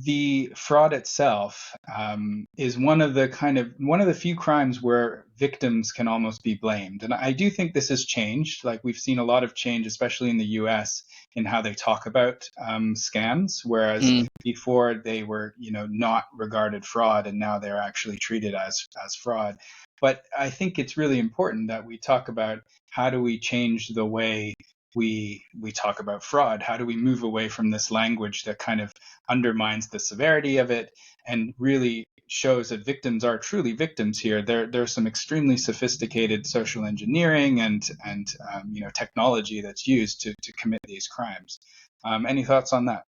the fraud itself is one of the few crimes where victims can almost be blamed. And I do think this has changed. Like, we've seen a lot of change, especially in the US, in how they talk about scams, whereas Mm. before they were, not regarded fraud, and now they're actually treated as fraud. But I think it's really important that we talk about how do we change the way we talk about fraud. How do we move away from this language that kind of undermines the severity of it and really shows that victims are truly victims here? There's some extremely sophisticated social engineering and technology that's used to commit these crimes. Any thoughts on that?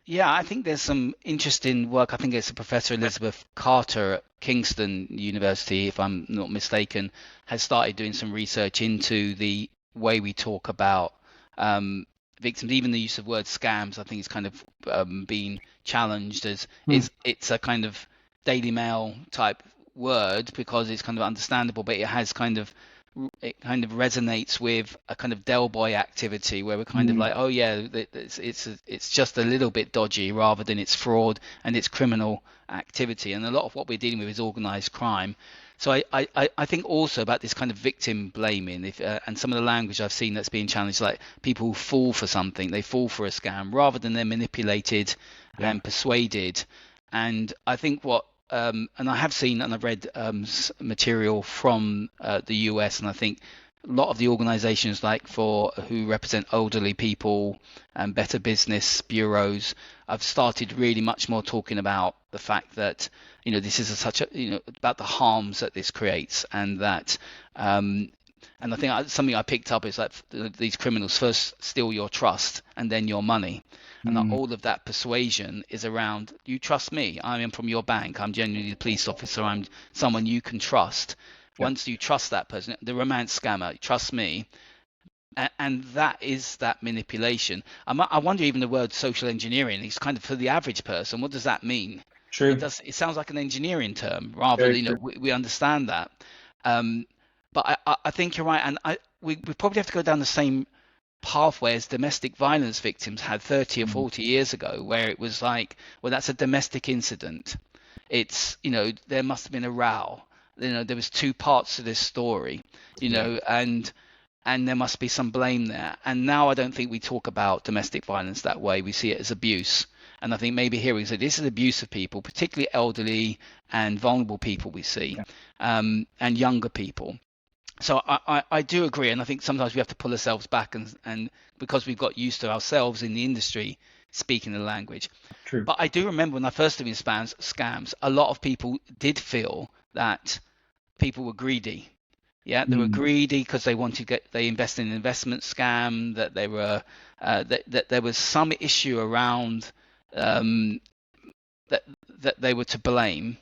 Yeah, I think there's some interesting work. I think it's a Professor Elizabeth Carter at Kingston University, if I'm not mistaken, has started doing some research into the way we talk about victims. Even the use of word scams, I think, is kind of being challenged as Hmm. it's a kind of Daily Mail type word because it's kind of understandable, but it kind of resonates with a kind of Del Boy activity where we're kind of Hmm. like, oh yeah, it's just a little bit dodgy rather than it's fraud and it's criminal activity. And a lot of what we're dealing with is organized crime. So I think also about this kind of victim blaming, and some of the language I've seen that's being challenged, like people who fall for something, they fall for a scam rather than they're manipulated Yeah. and persuaded. And I think and I have seen and I've read material from the US, and I think a lot of the organizations who represent elderly people and better business bureaus have started really much more talking about the fact that this is about the harms that this creates, and that and I think something I picked up is that these criminals first steal your trust and then your money. And that Hmm. all of that persuasion is around, you trust me, I am from your bank, I'm genuinely the police officer, I'm someone you can trust. Yeah. Once you trust that person, the romance scammer, trust me, and that is that manipulation. I wonder, even the word social engineering is kind of, for the average person, what does that mean? True. It sounds like an engineering term rather Very than, true. we understand that. um, but I think you're right, and we probably have to go down the same pathway as domestic violence victims had 30 or Hmm. 40 years ago, where it was like, well, that's a domestic incident. It's, there must have been a row. There was two parts to this story, Yeah. and there must be some blame there. And now I don't think we talk about domestic violence that way. We see it as abuse. And I think maybe here we say this is abuse of people, particularly elderly and vulnerable people we see, Yeah. and younger people. So I do agree, and I think sometimes we have to pull ourselves back, and because we've got used to ourselves in the industry speaking the language. True. But I do remember when I first did scams, a lot of people did feel that people were greedy. Yeah, they were Hmm. greedy because they invested in an investment scam, that they were that there was some issue around, um, that they were to blame.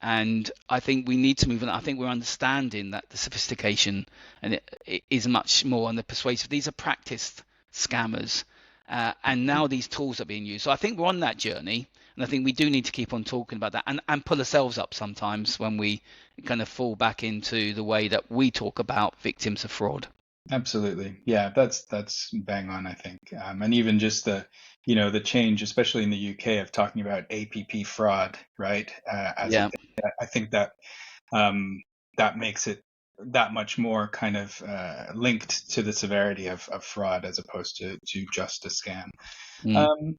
And I think we need to move on. I think we're understanding that the sophistication and it is much more on the persuasive. These are practiced scammers, and now these tools are being used. So I think we're on that journey, and I think we do need to keep on talking about that, and pull ourselves up sometimes when we kind of fall back into the way that we talk about victims of fraud. Absolutely. Yeah, that's bang on, I think. And even just the change, especially in the UK, of talking about APP fraud, right? As a Yeah. thing. I think that that makes it that much more kind of linked to the severity of fraud as opposed to just a scam. Mm. Um,